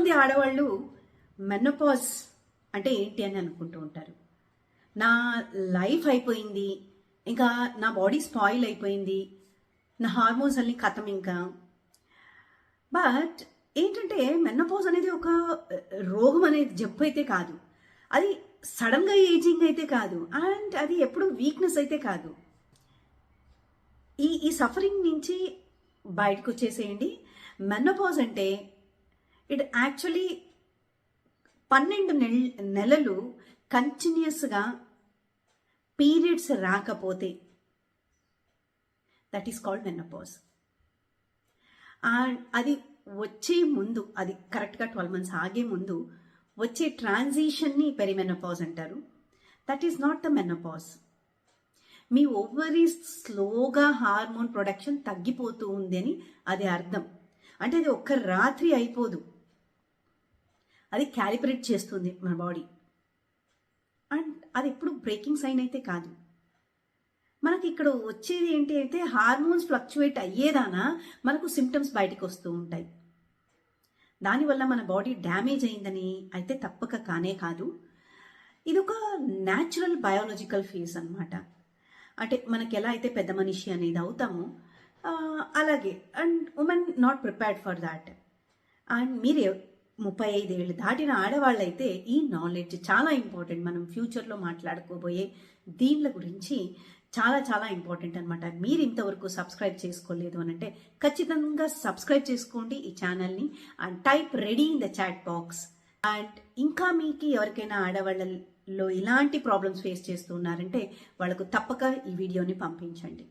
చాలామంది ఆడవాళ్ళు మెనోపాజ్ అంటే ఏంటి అని అనుకుంటూ ఉంటారు. నా లైఫ్ అయిపోయింది, ఇంకా నా బాడీ స్పాయిల్ అయిపోయింది, నా హార్మోన్స్ అన్ని కథం ఇంకా. బట్ ఏంటంటే మెనోపాజ్ అనేది ఒక రోగం అనేది జబ్బు అయితే కాదు, అది సడన్గా ఏజింగ్ అయితే కాదు, అండ్ అది ఎప్పుడు వీక్నెస్ అయితే కాదు. ఈ సఫరింగ్ నుంచి బయటకు వచ్చేసేయండి. మెనోపాజ్ అంటే ఇట్ యాక్చువల్లీ 12 నెలలు కంటిన్యూస్గా పీరియడ్స్ రాకపోతే దట్ ఈస్ కాల్డ్ మెనోపాజ్. అది వచ్చే ముందు, అది కరెక్ట్గా 12 months ఆగే ముందు వచ్చే ట్రాన్సిషన్ని పెరిమెనోపాజ్ అంటారు. That is not the menopause. Me ovaries స్లోగా హార్మోన్ ప్రొడక్షన్ తగ్గిపోతూ ఉంది అని అది అర్థం. అంటే అది ఒక్క రాత్రి అయిపోదు, అది క్యాలిబ్రేట్ చేస్తుంది మన బాడీ. అండ్ అది ఎప్పుడు బ్రేకింగ్ సైన్ అయితే కాదు. మనకి ఇక్కడ వచ్చేది ఏంటి అయితే హార్మోన్స్ ఫ్లక్చువేట్ అయ్యేదానా మనకు సిమ్టమ్స్ బయటకు వస్తూ ఉంటాయి. దానివల్ల మన బాడీ డ్యామేజ్ అయిందని అయితే తప్పక కానే కాదు. ఇది ఒక న్యాచురల్ బయాలజికల్ ఫేజ్ అనమాట. అంటే మనకి ఎలా అయితే పెద్ద మనిషి అనేది అవుతామో అలాగే. And women not prepared for that. And మీరు 35 ఏళ్ళు దాటిన ఆడవాళ్ళైతే ఈ నాలెడ్జ్ చాలా ఇంపార్టెంట్. మనం ఫ్యూచర్లో మాట్లాడుకోబోయే దీనిల గురించి చాలా చాలా ఇంపార్టెంట్ అనమాట. మీరు ఇంతవరకు సబ్స్క్రైబ్ చేసుకోలేదు అని అంటే ఖచ్చితంగా సబ్స్క్రైబ్ చేసుకోండి ఈ ఛానల్ని and type ready in the chat box. And ఇంకా మీకు ఎవరికైనా ఆడవాళ్ళలో ఇలాంటి ప్రాబ్లమ్స్ ఫేస్ చేస్తున్నారంటే వాళ్ళకు తప్పక ఈ వీడియోని పంపించండి.